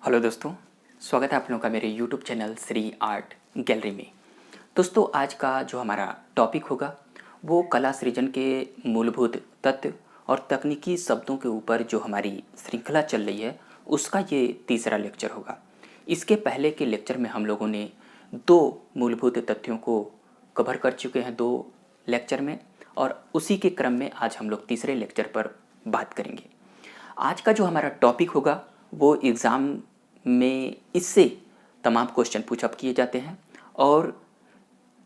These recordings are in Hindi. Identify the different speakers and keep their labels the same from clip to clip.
Speaker 1: हेलो दोस्तों, स्वागत है आप लोगों का मेरे YouTube channel Shri art gallery में। दोस्तों, आज का जो हमारा टॉपिक होगा वो कला सृजन के मूलभूत तत्व और तकनीकी शब्दों के ऊपर जो हमारी श्रृंखला चल रही है उसका ये तीसरा लेक्चर होगा। इसके पहले के लेक्चर में हम लोगों ने दो मूलभूत तथ्यों को कवर कर चुके हैं 2 लेक्चर में, और उसी के क्रम में आज हम लोग तीसरे लेक्चर पर बात करेंगे। आज का जो हमारा टॉपिक होगा वो एग्ज़ाम में इससे तमाम क्वेश्चन पुशअप किए जाते हैं, और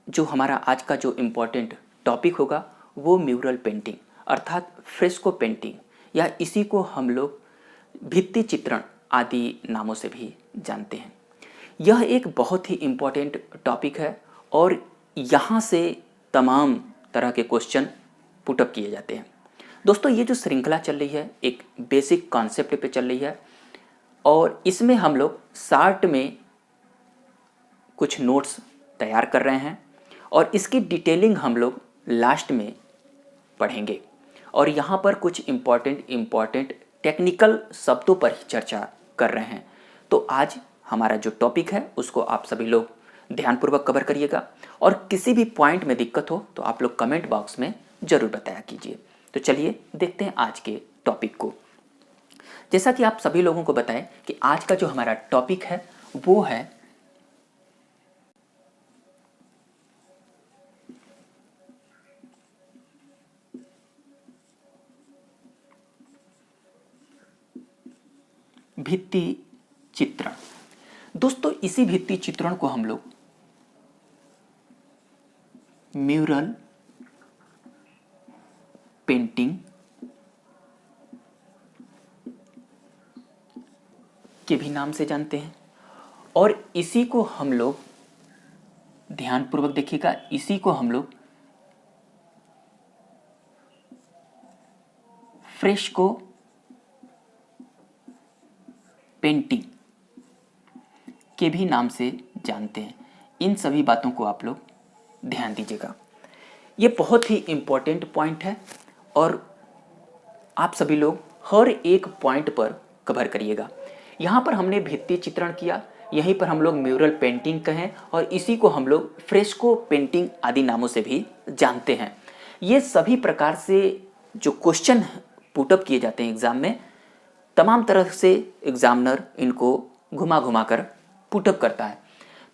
Speaker 1: जो हमारा आज का जो इम्पोर्टेंट टॉपिक होगा वो म्यूरल पेंटिंग अर्थात फ्रेस्को पेंटिंग, या इसी को हम लोग भित्ति चित्रण आदि नामों से भी जानते हैं। यह एक बहुत ही इम्पोर्टेंट टॉपिक है और यहाँ से तमाम तरह के क्वेश्चन पुटअप किए जाते हैं। दोस्तों, ये जो श्रृंखला चल रही है एक बेसिक कॉन्सेप्ट पे चल रही है, और इसमें हम लोग शार्ट में कुछ नोट्स तैयार कर रहे हैं और इसकी डिटेलिंग हम लोग लास्ट में पढ़ेंगे, और यहाँ पर कुछ इम्पॉर्टेंट टेक्निकल शब्दों पर ही चर्चा कर रहे हैं। तो आज हमारा जो टॉपिक है उसको आप सभी लोग ध्यानपूर्वक कवर करिएगा, और किसी भी पॉइंट में दिक्कत हो तो आप लोग कमेंट बॉक्स में ज़रूर बताया कीजिए। तो चलिए देखते हैं आज के टॉपिक को। जैसा कि आप सभी लोगों को बताएं कि आज का जो हमारा टॉपिक है वो है भित्ति चित्रण। दोस्तों, इसी भित्ति चित्रण को हम लोग म्यूरल पेंटिंग के भी नाम से जानते हैं, और इसी को हम लोग ध्यानपूर्वक देखिएगा, इसी को हम लोग फ्रेस्को पेंटिंग के भी नाम से जानते हैं। इन सभी बातों को आप लोग ध्यान दीजिएगा, ये बहुत ही इम्पोर्टेंट पॉइंट है और आप सभी लोग हर एक पॉइंट पर कवर करिएगा। यहाँ पर हमने भित्ति चित्रण किया, यहीं पर हम लोग म्यूरल पेंटिंग कहें, और इसी को हम लोग फ्रेस्को पेंटिंग आदि नामों से भी जानते हैं। ये सभी प्रकार से जो क्वेश्चन पुटअप किए जाते हैं एग्ज़ाम में, तमाम तरह से एग्जामिनर इनको घुमा घुमा कर पुटअप करता है।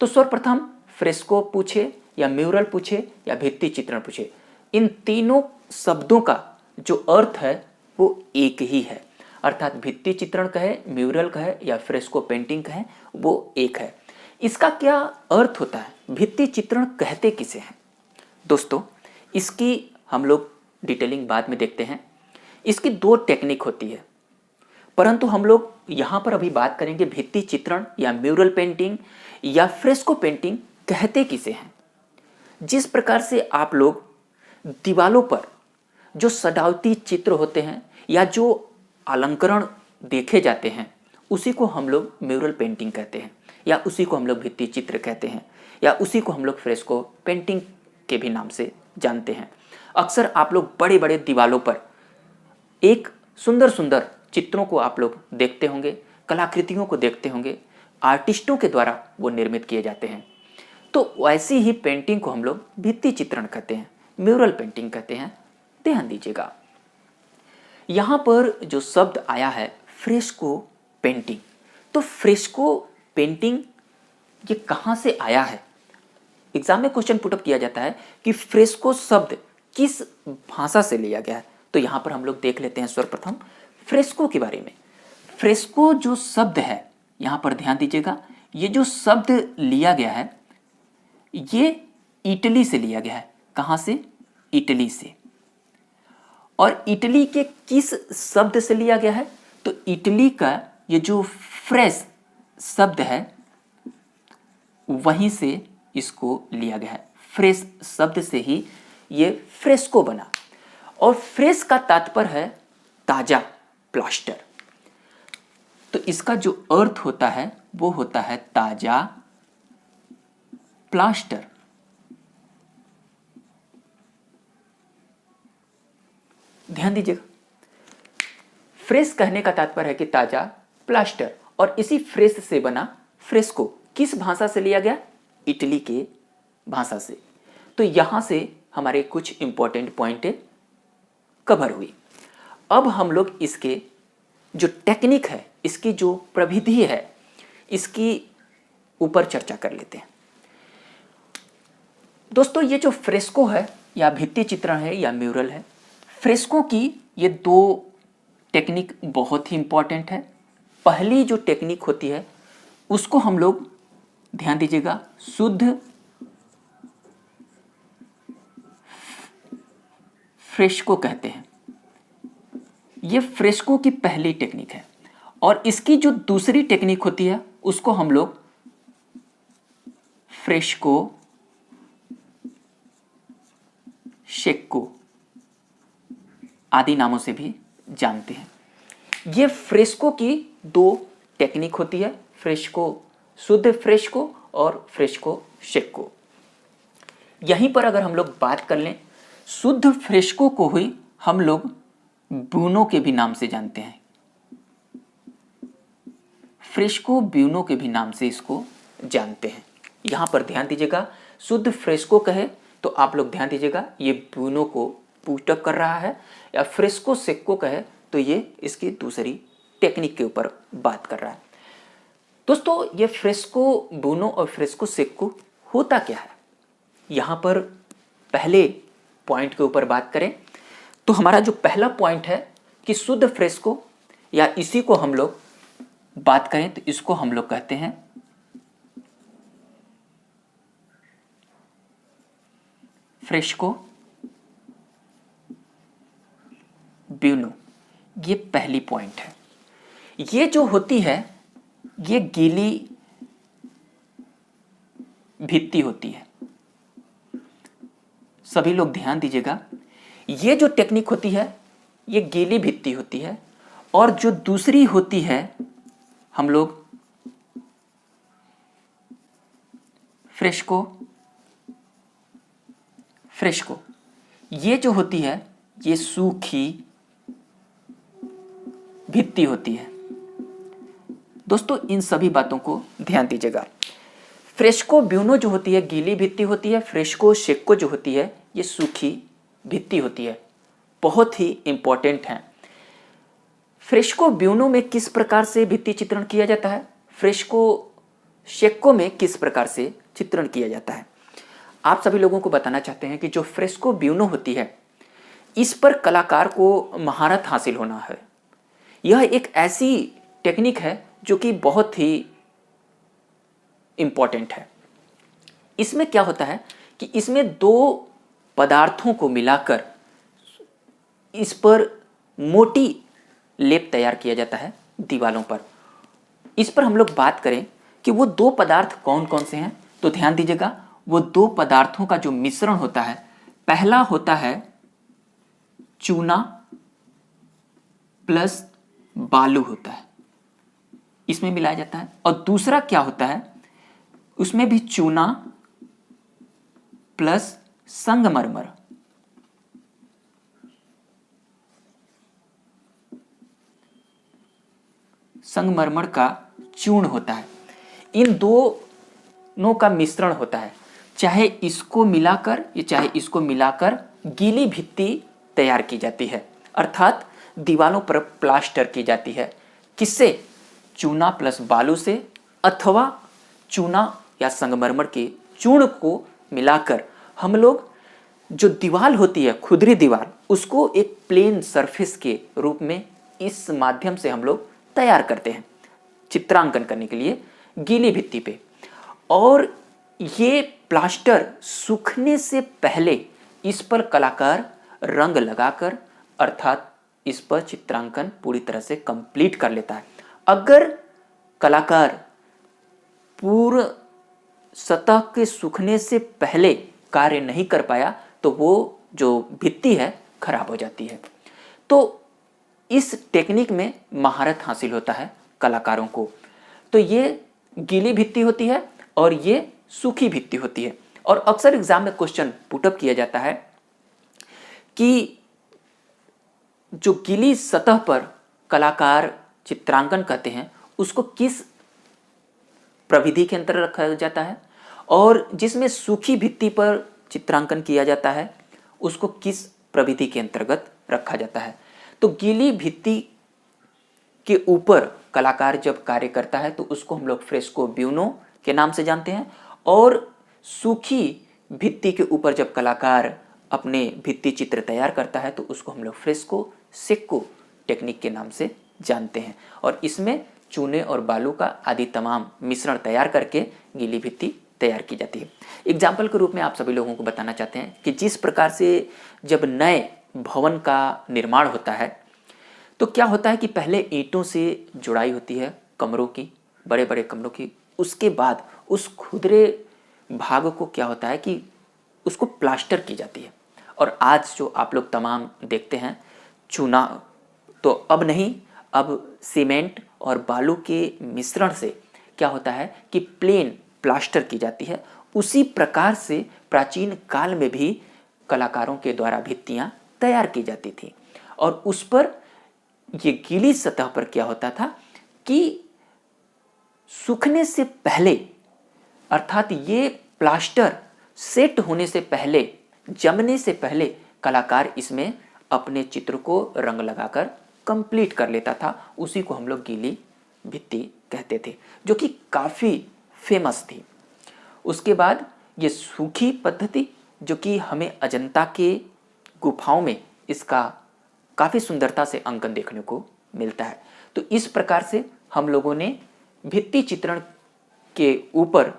Speaker 1: तो सर्वप्रथम फ्रेस्को पूछे या म्यूरल पूछे या भित्ति चित्रण पूछे, इन तीनों शब्दों का जो अर्थ है वो एक ही है, अर्थात भित्ति चित्रण कहे, म्यूरल कहे या फ्रेस्को पेंटिंग कहे, वो एक है। इसका क्या अर्थ होता है, भित्ति चित्रण कहते किसे हैं? दोस्तों, इसकी हम लोग डिटेलिंग बाद में देखते हैं। इसकी 2 टेक्निक होती है, परंतु हम लोग यहाँ पर अभी बात करेंगे भित्ति चित्रण या म्यूरल पेंटिंग या फ्रेस्को पेंटिंग कहते किसे हैं। जिस प्रकार से आप लोग दीवालों पर जो सजावटी चित्र होते हैं या जो अलंकरण देखे जाते हैं उसी को हम लोग म्यूरल पेंटिंग कहते हैं, या उसी को हम लोग भित्ति चित्र कहते हैं, या उसी को हम लोग फ्रेस्को पेंटिंग के भी नाम से जानते हैं। अक्सर आप लोग बड़े बड़े दीवालों पर एक सुंदर सुंदर चित्रों को आप लोग देखते होंगे, कलाकृतियों को देखते होंगे, आर्टिस्टों के द्वारा वो निर्मित किए जाते हैं। तो वैसी ही पेंटिंग को हम लोग भित्ति चित्रण कहते हैं, म्यूरल पेंटिंग कहते हैं। ध्यान दीजिएगा, यहाँ पर जो शब्द आया है फ्रेस्को पेंटिंग, तो फ्रेस्को पेंटिंग ये कहाँ से आया है? एग्जाम में क्वेश्चन पुटअप किया जाता है कि फ्रेस्को शब्द किस भाषा से लिया गया है। तो यहाँ पर हम लोग देख लेते हैं सर्वप्रथम फ्रेस्को के बारे में। फ्रेस्को जो शब्द है, यहाँ पर ध्यान दीजिएगा, ये जो शब्द लिया गया है ये इटली से लिया गया है। कहाँ से? इटली से। और इटली के किस शब्द से लिया गया है? तो इटली का ये जो फ्रेश शब्द है वहीं से इसको लिया गया है। फ्रेश शब्द से ही ये फ्रेस्को बना, और फ्रेश का तात्पर्य है ताजा, प्लास्टर। तो इसका जो अर्थ होता है वो होता है ताजा प्लास्टर। ध्यान दीजिएगा, फ्रेश कहने का तात्पर्य है कि ताजा प्लास्टर, और इसी फ्रेस से बना फ्रेस्को किस भाषा से लिया गया? इटली के भाषा से। तो यहाँ से हमारे कुछ इंपॉर्टेंट पॉइंट कवर हुई। अब हम लोग इसके जो टेक्निक है, इसकी जो प्रविधि है, इसकी ऊपर चर्चा कर लेते हैं। दोस्तों, ये जो फ्रेस्को है या भित्ति चित्रण है या म्यूरल है, फ्रेस्को की ये दो टेक्निक बहुत ही इंपॉर्टेंट है। पहली जो टेक्निक होती है उसको हम लोग, ध्यान दीजिएगा, शुद्ध फ्रेस्को कहते हैं। ये फ्रेस्को की पहली टेक्निक है। और इसकी जो दूसरी टेक्निक होती है उसको हम लोग फ्रेस्को शेक्को आदि नामों से भी जानते हैं। ये फ्रेस्को की दो टेक्निक होती है, फ्रेस्को, शुद्ध फ्रेस्को और फ्रेस्को शेक्को। यहीं पर अगर हम लोग बात कर लें, शुद्ध फ्रेस्को को ही हम लोग ब्यूनो के भी नाम से जानते हैं। फ्रेस्को ब्यूनो के भी नाम से इसको जानते हैं। यहाँ पर ध्यान दीजिएगा, शुद्ध फ्रेस्को कहे तो आप लोग ध्यान दीजिएगा ये ब्यूनो को पुटअप कर रहा है, या फ्रेस्को सेक्को कहे तो ये इसकी दूसरी टेक्निक के ऊपर बात कर रहा है। दोस्तों, ये फ्रेस्को ब्यूनो और फ्रेस्को सेक्को होता क्या है? यहाँ पर पहले पॉइंट के ऊपर बात करें तो हमारा जो पहला पॉइंट है कि शुद्ध फ्रेस्को, या इसी को हम लोग बात करें तो इसको हम लोग कहते हैं फ्रेस्को ब्यूनो। ये पहली पॉइंट है। ये जो होती है ये गीली भित्ति होती है। सभी लोग ध्यान दीजिएगा, ये जो टेक्निक होती है ये गीली भित्ति होती है, और जो दूसरी होती है हम लोग फ्रेस्को ये जो होती है ये सूखी भित्ति होती है। दोस्तों, इन सभी बातों को ध्यान दीजिएगा। फ्रेस्को ब्यूनो जो होती है गीली भित्ति होती है, फ्रेस्को शेक्को जो होती है ये सूखी भित्ति होती है। बहुत ही इंपॉर्टेंट है। फ्रेस्को ब्यूनो में किस प्रकार से भित्ति चित्रण किया जाता है, फ्रेस्को शेक्को में किस प्रकार से चित्रण किया जाता है, आप सभी लोगों को बताना चाहते हैं कि जो फ्रेस्को ब्यूनो होती है इस पर कलाकार को महारत हासिल होना है। यह एक ऐसी टेक्निक है जो कि बहुत ही इंपॉर्टेंट है। इसमें क्या होता है कि इसमें दो पदार्थों को मिलाकर इस पर मोटी लेप तैयार किया जाता है दीवालों पर। इस पर हम लोग बात करें कि वो दो पदार्थ कौन कौन से हैं, तो ध्यान दीजिएगा, वो दो पदार्थों का जो मिश्रण होता है, पहला होता है चूना प्लस बालू होता है, इसमें मिलाया जाता है। और दूसरा क्या होता है, उसमें भी चूना प्लस संगमरमर, संगमरमर का चूर्ण होता है। इन दोनों का मिश्रण होता है। चाहे इसको मिलाकर या चाहे इसको मिलाकर गीली भित्ति तैयार की जाती है, अर्थात दीवारों पर प्लास्टर की जाती है। किससे? चूना प्लस बालू से, अथवा चूना या संगमरमर के चूर्ण को मिलाकर हम लोग जो दीवार होती है, खुदरी दीवार, उसको एक प्लेन सरफेस के रूप में इस माध्यम से हम लोग तैयार करते हैं चित्रांकन करने के लिए गीली भित्ति पे। और ये प्लास्टर सूखने से पहले इस पर कलाकार रंग लगाकर, अर्थात इस पर चित्रांकन पूरी तरह से कंप्लीट कर लेता है। अगर कलाकार पूर्ण सतह के सूखने से पहले कार्य नहीं कर पाया तो वो जो भित्ति है खराब हो जाती है। तो इस टेक्निक में महारत हासिल होता है कलाकारों को। तो ये गीली भित्ति होती है और ये सूखी भित्ति होती है। और अक्सर एग्जाम में क्वेश्चन पुटअप किया जाता है कि जो गीली सतह पर कलाकार चित्रांकन करते हैं उसको किस प्रविधि के अंतर्गत रखा जाता है, और जिसमें सूखी भित्ति पर चित्रांकन किया जाता है उसको किस प्रविधि के अंतर्गत रखा जाता है। तो गीली भित्ति के ऊपर कलाकार जब कार्य करता है तो उसको हम लोग फ्रेस्को ब्यूनो के नाम से जानते हैं, और सूखी भित्ति के ऊपर जब कलाकार अपने भित्ति चित्र तैयार करता है तो उसको हम लोग फ्रेस्को सेक्को टेक्निक के नाम से जानते हैं। और इसमें चूने और बालू का आदि तमाम मिश्रण तैयार करके गीली भित्ति तैयार की जाती है। एग्जाम्पल के रूप में आप सभी लोगों को बताना चाहते हैं कि जिस प्रकार से जब नए भवन का निर्माण होता है तो क्या होता है कि पहले ईंटों से जुड़ाई होती है कमरों की, बड़े बड़े कमरों की, उसके बाद उस खुदरे भाग को क्या होता है कि उसको प्लास्टर की जाती है। और आज जो आप लोग तमाम देखते हैं चूना तो अब नहीं, अब सीमेंट और बालू के मिश्रण से क्या होता है कि प्लेन प्लास्टर की जाती है। उसी प्रकार से प्राचीन काल में भी कलाकारों के द्वारा भित्तियाँ तैयार की जाती थी, और उस पर ये गीली सतह पर क्या होता था कि सूखने से पहले, अर्थात ये प्लास्टर सेट होने से पहले, जमने से पहले कलाकार इसमें अपने चित्र को रंग लगाकर कंप्लीट कर लेता था। उसी को हम लोग गीली भित्ति कहते थे, जो कि काफ़ी फेमस थी। उसके बाद ये सूखी पद्धति, जो कि हमें अजंता के गुफाओं में इसका काफ़ी सुंदरता से अंकन देखने को मिलता है। तो इस प्रकार से हम लोगों ने भित्ति चित्रण के ऊपर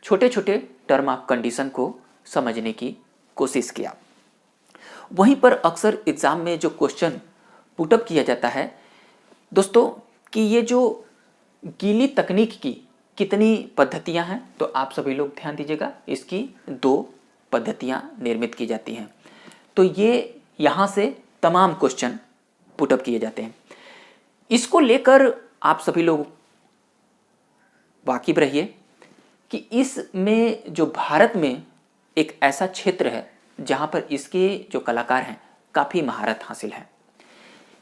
Speaker 1: छोटे छोटे टर्म ऑफ कंडीशन को समझने की कोशिश किया। वहीं पर अक्सर एग्ज़ाम में जो क्वेश्चन पुटअप किया जाता है दोस्तों कि ये जो गीली तकनीक की कितनी पद्धतियां हैं, तो आप सभी लोग ध्यान दीजिएगा, इसकी 2 पद्धतियां निर्मित की जाती हैं। तो ये यहाँ से तमाम क्वेश्चन पुटअप किए जाते हैं। इसको लेकर आप सभी लोग वाकिफ रहिए कि इसमें जो भारत में एक ऐसा क्षेत्र है जहाँ पर इसके जो कलाकार हैं काफ़ी महारत हासिल है।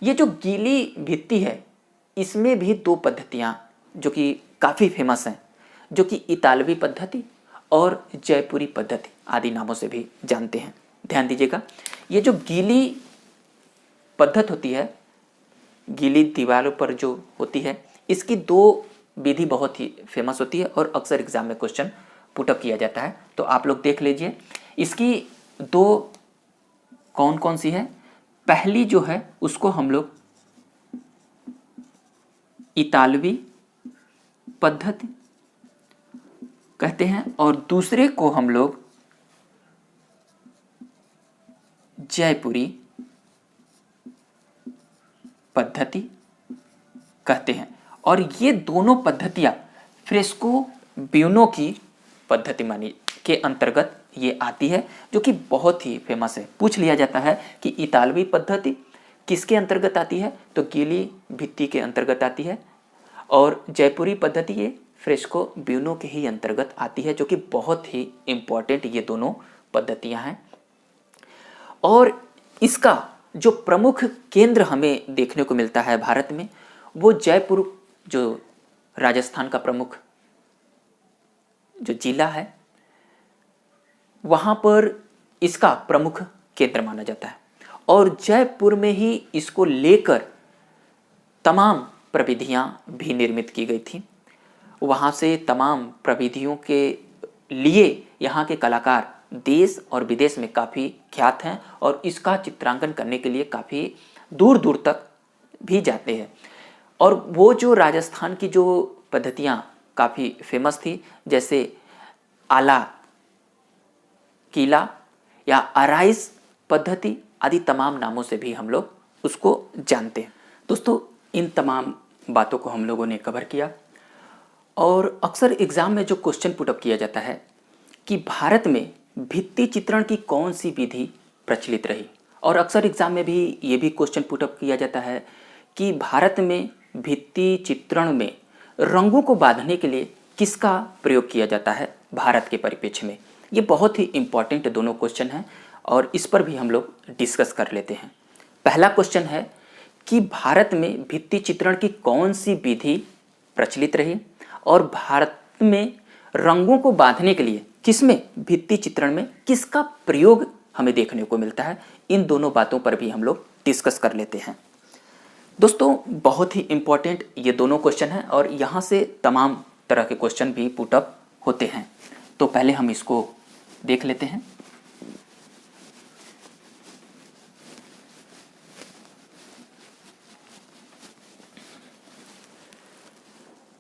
Speaker 1: ये जो गीली भित्ति है इसमें भी 2 पद्धतियाँ जो कि काफ़ी फेमस हैं, जो कि इतालवी पद्धति और जयपुरी पद्धति आदि नामों से भी जानते हैं। ध्यान दीजिएगा, ये जो गीली पद्धति होती है, गीली दीवारों पर जो होती है, इसकी 2 विधि बहुत ही फेमस होती है और अक्सर एग्जाम में क्वेश्चन पुटअप किया जाता है। तो आप लोग देख लीजिए, इसकी 2 कौन कौन सी है। पहली जो है उसको हम लोग इतालवी पद्धति कहते हैं और दूसरे को हम लोग जयपुरी पद्धति कहते हैं। और ये दोनों पद्धतियां फ्रेस्को ब्यूनो की पद्धति मानी के अंतर्गत ये आती है, जो कि बहुत ही फेमस है। पूछ लिया जाता है कि इतालवी पद्धति किसके अंतर्गत आती है, तो गीली भित्ति के अंतर्गत आती है, और जयपुरी पद्धति ये फ्रेस्को ब्यूनो के ही अंतर्गत आती है, जो कि बहुत ही इम्पॉर्टेंट ये दोनों पद्धतियां हैं। और इसका जो प्रमुख केंद्र हमें देखने को मिलता है भारत में, वो जयपुर, जो राजस्थान का प्रमुख जो जिला है, वहाँ पर इसका प्रमुख केंद्र माना जाता है। और जयपुर में ही इसको लेकर तमाम प्रविधियाँ भी निर्मित की गई थी। वहाँ से तमाम प्रविधियों के लिए यहाँ के कलाकार देश और विदेश में काफ़ी ख्यात हैं और इसका चित्रांकन करने के लिए काफ़ी दूर दूर तक भी जाते हैं। और वो जो राजस्थान की जो पद्धतियाँ काफ़ी फेमस थी, जैसे आला किला या अराइस पद्धति आदि तमाम नामों से भी हम लोग उसको जानते हैं। दोस्तों, इन तमाम बातों को हम लोगों ने कवर किया। और अक्सर एग्ज़ाम में जो क्वेश्चन पुटअप किया जाता है कि भारत में भित्ति चित्रण की कौन सी विधि प्रचलित रही, और अक्सर एग्ज़ाम में भी ये भी क्वेश्चन पुटअप किया जाता है कि भारत में भित्ति चित्रण में रंगों को बांधने के लिए किसका प्रयोग किया जाता है भारत के परिप्रेक्ष्य में। ये बहुत ही इम्पॉर्टेंट दोनों क्वेश्चन हैं और इस पर भी हम लोग डिस्कस कर लेते हैं। पहला क्वेश्चन है कि भारत में भित्ति चित्रण की कौन सी विधि प्रचलित रही और भारत में रंगों को बांधने के लिए किसमें, भित्ति चित्रण में किसका प्रयोग हमें देखने को मिलता है। इन दोनों बातों पर भी हम लोग डिस्कस कर लेते हैं। दोस्तों बहुत ही इंपॉर्टेंट ये दोनों क्वेश्चन हैं और यहाँ से तमाम तरह के क्वेश्चन भी पुटअप होते हैं। तो पहले हम इसको देख लेते हैं।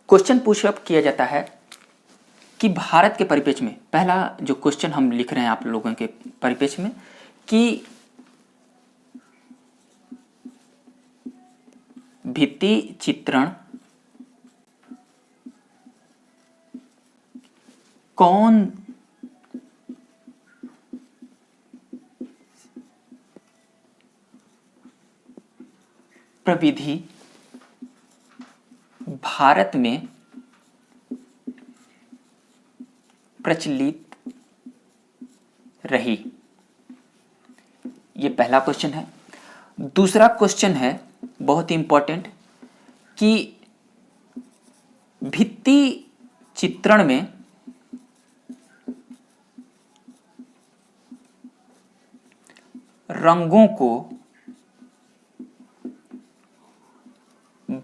Speaker 1: क्वेश्चन पुशअप किया जाता है कि भारत के परिप्रेक्ष्य में, पहला जो क्वेश्चन हम लिख रहे हैं आप लोगों के परिप्रेक्ष्य में, कि भित्ति चित्रण कौन प्रविधि भारत में प्रचलित रही। ये पहला क्वेश्चन है। दूसरा क्वेश्चन है बहुत ही इंपॉर्टेंट कि भित्ति चित्रण में रंगों को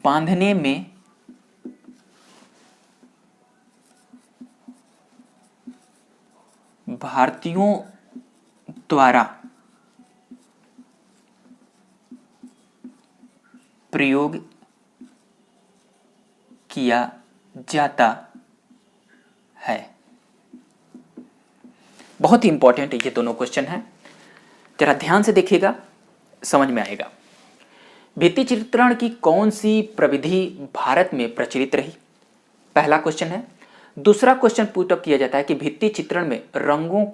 Speaker 1: बांधने में भारतीयों द्वारा प्रयोग किया जाता है। बहुत ही इंपॉर्टेंट ये दोनों क्वेश्चन हैं, जरा ध्यान से देखिएगा, समझ में आएगा। भित्ति चित्रण की कौन सी प्रविधि भारत में प्रचलित रही, पहला क्वेश्चन है। दूसरा क्वेश्चन पुटअप किया जाता है कि भित्ति चित्रण में रंगों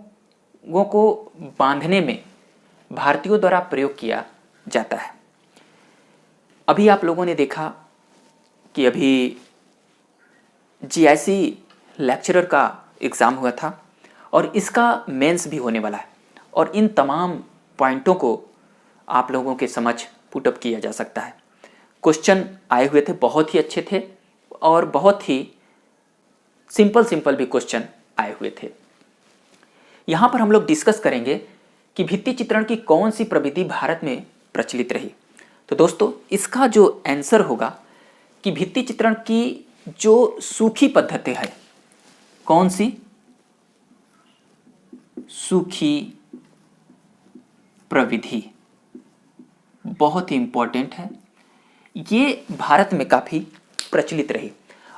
Speaker 1: को बांधने में भारतीयों द्वारा प्रयोग किया जाता है। अभी आप लोगों ने देखा कि अभी जीआईसी लेक्चरर का एग्ज़ाम हुआ था और इसका मेंस भी होने वाला है और इन तमाम पॉइंटों को आप लोगों के समझ पुटअप किया जा सकता है। क्वेश्चन आए हुए थे, बहुत ही अच्छे थे और बहुत ही सिंपल भी क्वेश्चन आए हुए थे। यहाँ पर हम लोग डिस्कस करेंगे कि भित्ति चित्रण की कौन सी प्रविधि भारत में प्रचलित रही। तो दोस्तों इसका जो आंसर होगा कि भित्ति चित्रण की जो सूखी पद्धति है, कौन सी, सूखी प्रविधि, बहुत ही इंपॉर्टेंट है। ये भारत में काफ़ी प्रचलित रही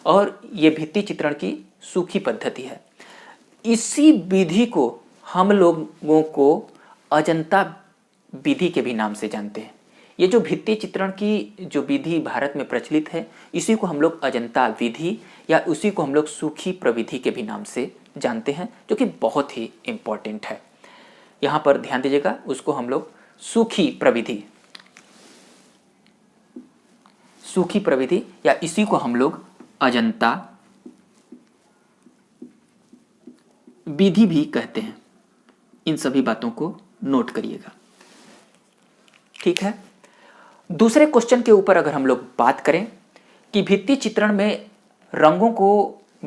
Speaker 1: और ये भित्ति चित्रण की सूखी पद्धति है। इसी विधि को हम लोगों को अजंता विधि के भी नाम से जानते हैं। ये जो भित्ति चित्रण की जो विधि भारत में प्रचलित है, इसी को हम लोग अजंता विधि या उसी को हम लोग सूखी प्रविधि के भी नाम से जानते हैं, जो कि बहुत ही इम्पोर्टेंट है। यहाँ पर ध्यान दीजिएगा, उसको हम लोग सूखी प्रविधि या इसी को हम लोग अजंता विधि भी कहते हैं। इन सभी बातों को नोट करिएगा, ठीक है। दूसरे क्वेश्चन के ऊपर अगर हम लोग बात करें कि भित्ति चित्रण में रंगों को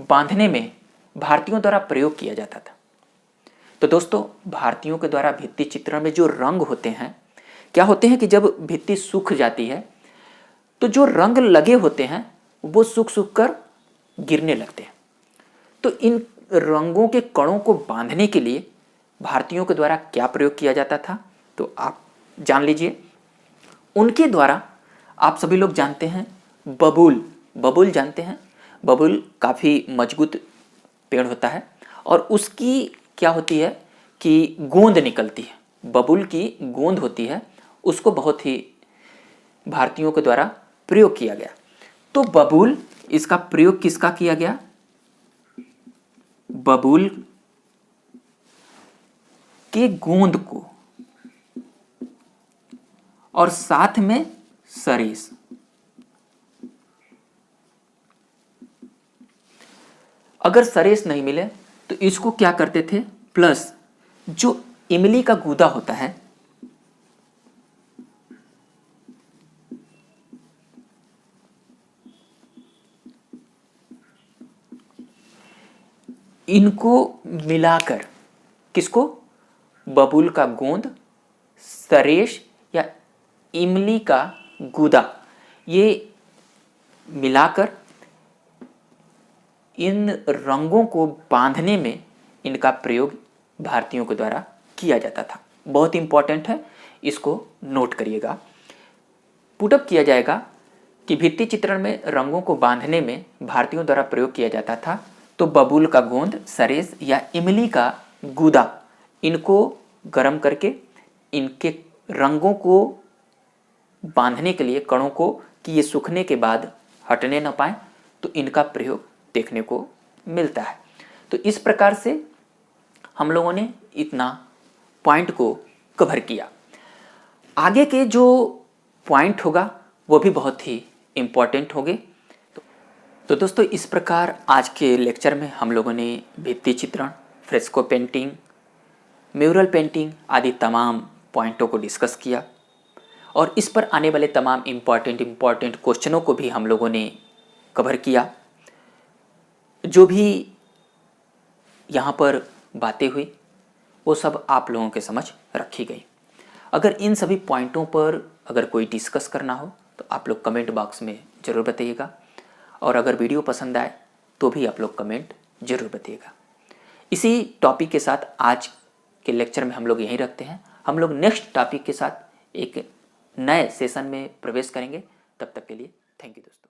Speaker 1: बांधने में भारतीयों द्वारा प्रयोग किया जाता था, तो दोस्तों भारतीयों के द्वारा भित्ति चित्रण में जो रंग होते हैं, क्या होते हैं कि जब भित्ति सूख जाती है तो जो रंग लगे होते हैं वो सूख कर गिरने लगते हैं। तो इन रंगों के कणों को बांधने के लिए भारतीयों के द्वारा क्या प्रयोग किया जाता था, तो आप जान लीजिए। उनके द्वारा आप सभी लोग जानते हैं बबूल जानते हैं। बबूल काफ़ी मजबूत पेड़ होता है और उसकी क्या होती है कि गोंद निकलती है, बबूल की गोंद होती है, उसको बहुत ही भारतीयों के द्वारा प्रयोग किया गया। तो बबूल, इसका प्रयोग किसका किया गया, बबूल के गोंद को और साथ में सरेस। अगर सरेस नहीं मिले तो इसको क्या करते थे, प्लस जो इमली का गूदा होता है, इनको मिलाकर, किसको, बबूल का गोंद, सरेश या इमली का गूदा, ये मिलाकर इन रंगों को बांधने में इनका प्रयोग भारतीयों के द्वारा किया जाता था। बहुत इंपॉर्टेंट है, इसको नोट करिएगा। पुटअप किया जाएगा कि भित्ति चित्रण में रंगों को बांधने में भारतीयों द्वारा प्रयोग किया जाता था तो बबूल का गोंद, सरेस या इमली का गूदा, इनको गर्म करके इनके रंगों को बांधने के लिए, कणों को, कि ये सूखने के बाद हटने न पाए, तो इनका प्रयोग देखने को मिलता है। तो इस प्रकार से हम लोगों ने इतना पॉइंट को कवर किया। आगे के जो पॉइंट होगा वो भी बहुत ही इम्पॉर्टेंट होंगे। तो दोस्तों, इस प्रकार आज के लेक्चर में हम लोगों ने भित्ति चित्रण, फ्रेस्को पेंटिंग, म्यूरल पेंटिंग आदि तमाम पॉइंटों को डिस्कस किया और इस पर आने वाले तमाम इम्पॉर्टेंट क्वेश्चनों को भी हम लोगों ने कवर किया। जो भी यहाँ पर बातें हुई वो सब आप लोगों के समझ रखी गई। अगर इन सभी पॉइंटों पर अगर कोई डिस्कस करना हो तो आप लोग कमेंट बॉक्स में ज़रूर बताइएगा और अगर वीडियो पसंद आए तो भी आप लोग कमेंट ज़रूर बताइएगा। इसी टॉपिक के साथ आज के लेक्चर में हम लोग यहीं रखते हैं। हम लोग नेक्स्ट टॉपिक के साथ एक नए सेशन में प्रवेश करेंगे। तब तक के लिए थैंक यू दोस्तों।